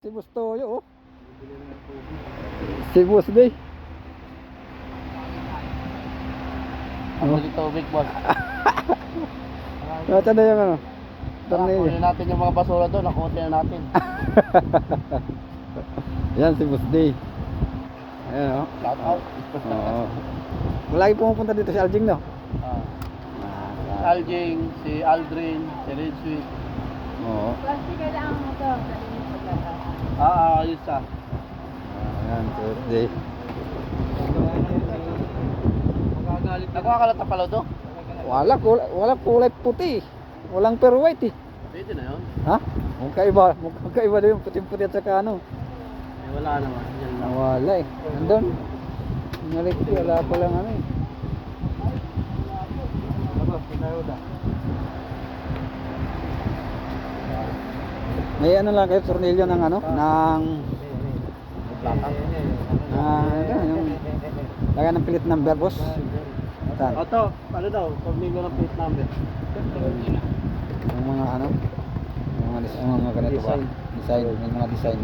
Si Boss Toyo, oh. Si Boss Day. Ang balik tubig, boss. Nasa na yung ano? Kunin natin yung mga basura doon. Nakuha na natin. Yan si Boss Day. Ayan, oh. Shout out. Oo. Lagi pumupunta dito si Aljing, no? Si Aljing, si Aldrin, si Red Sweet. Oo. Plastic kailangan mo to. Ayos ah. Ayan, si Boss Day. Nagkakalat na pala doon. Wala kulay puti. Walang pearl white, eh. Pwede na yun. Ha? Mukhang kaiba din yung puti-puti at saka ano. Eh, wala naman. Yan lang. Wala, eh. Nandun. Nalik, wala pa lang ano, eh. May ano lang kayo, tornilyo ng ano, ng yung lagyan ng plate number, boss. Saan? Oto, ano daw? Tornilyo ng plate number. Yung mga ano, yung mga ganito ba? Design, yung mga design.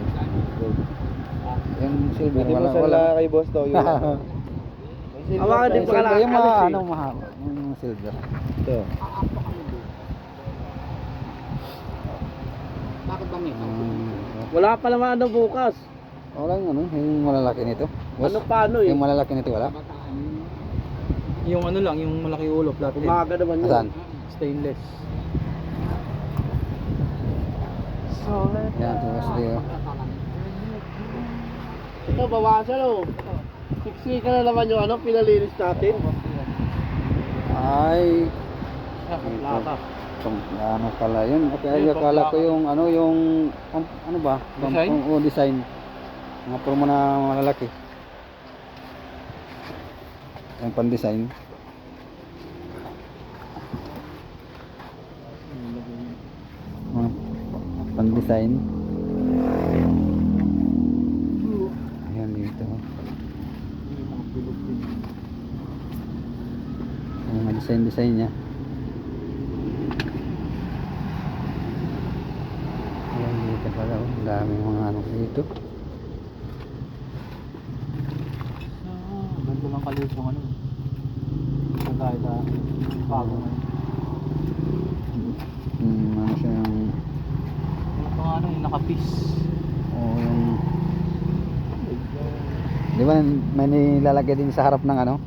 Yung silver, wala. Kay boss daw yun. Yung silver, yung mga ano, mahaba. Yung mga silver. Ito. Bakit ba wala pa naman ano bukas. Wala yung ano, yung malalaki nito. Boss, Ano pa ano eh? yung malalaki nito wala? Yung ano lang, yung malaki ulo, flat head. Umaga naman yun. Saan? Stainless. Yan, si Boss Day, oh. Ito, bawasan o. 6 ka na naman yung ano, pinalinis natin. Ay, Lata. ano pala yun? Okay, akala ko yung ano, yung ano ba? Design? Oo, design. Mga promo na malalaki. Yung pan-design. Mga pan-design. Ayan dito. Yung mga design niya. Ayan dito pala, oh. Ang daming mga ano dito. Ganito lang kaliit yung ano. Ito kahit bago ngayon. Ano siya yung Yung pang ano, yung nakapis. yung di ba may nilalagay din sa harap ng ano,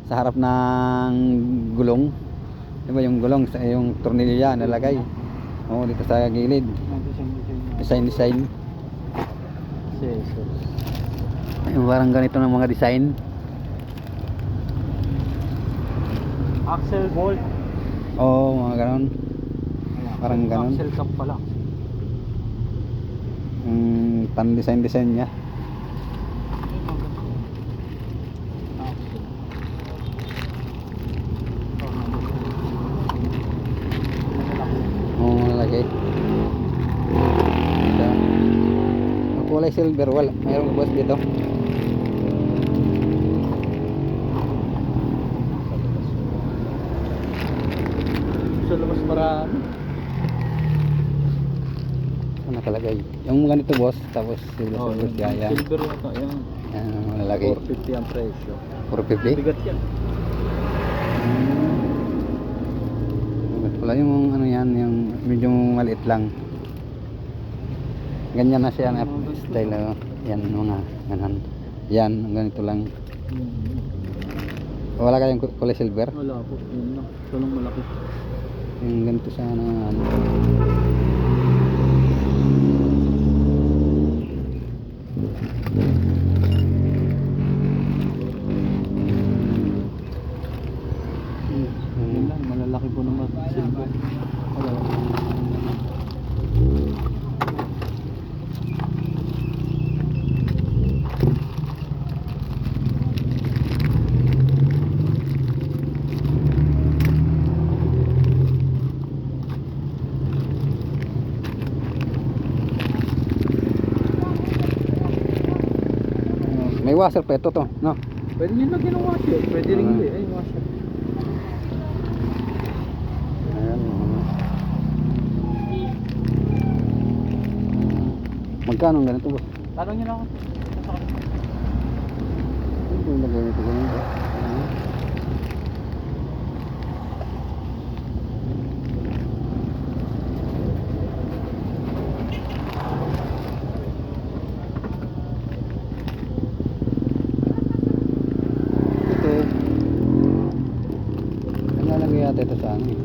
sa harap ng gulong, di ba yung gulong sa yung tornilyo yan nalagay, oo, dito sa gilid, design Jesus. yung parang ganito ng mga design. Axle bolt. Oo, mga ganon, parang ganon, Axle cap pala. pan design niya. Oo, nalagay dito. Ang kulay silver, wala, mayroong boss dito. Sa labas marami. Ano nakalagay? Yung ganito, boss, tapos silver gaya. Silver na ito. Yan. Yan ang nakalagay. 450 ang presyo. 450. Bigat yan. Bigat pala yung ano yan, yung medyo maliit lang. Ganyan na siya na style, oh. Yan mga ganan. Yan, ganito lang. Wala kayong kulay silver? Wala po. Yun lang. Ito lang malaki. Yung ganito sana ano. Yun lang. Malalaki po naman. Silver. Wala. May washer pa ito to, no? Pwede nyo lagyan ng washer. Pwede rin hindi. Ay, washer. Ayan, Magkano ang ganito boss? Tanong nyo na ako. Ano yung lagay nito ganito? Ito. Nalalagay yata ito sa ano eh.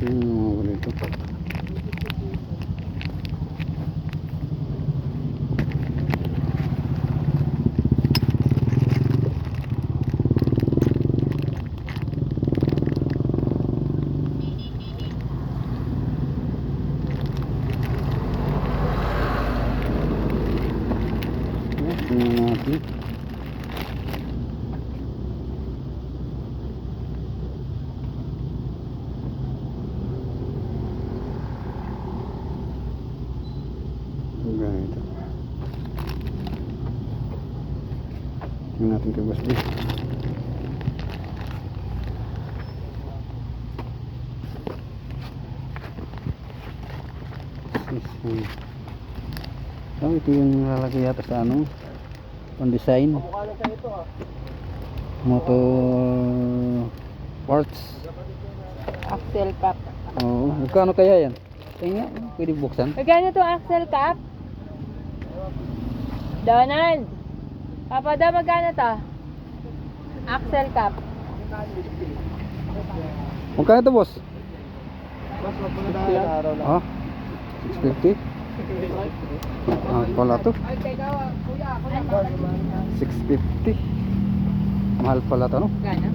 Mga ganito. Tingnan natin. Ganito. Tingnan natin kay Boss D. Oh, ito yung lalagay yata sa ano, on design Mukha lang siya ito ah. motor parts. Axle cap. Oo, magkano kaya yan? Tingnan, pwede buksan. Magkano to axle cap? Donald! Papa daw, magkano to? Axle cap. Magkano ito boss? Mas wag mo na dahil sa araw lang. Ah, 650? Ah, pala to. 650. Mahal pala to, no? Magkano?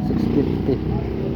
650.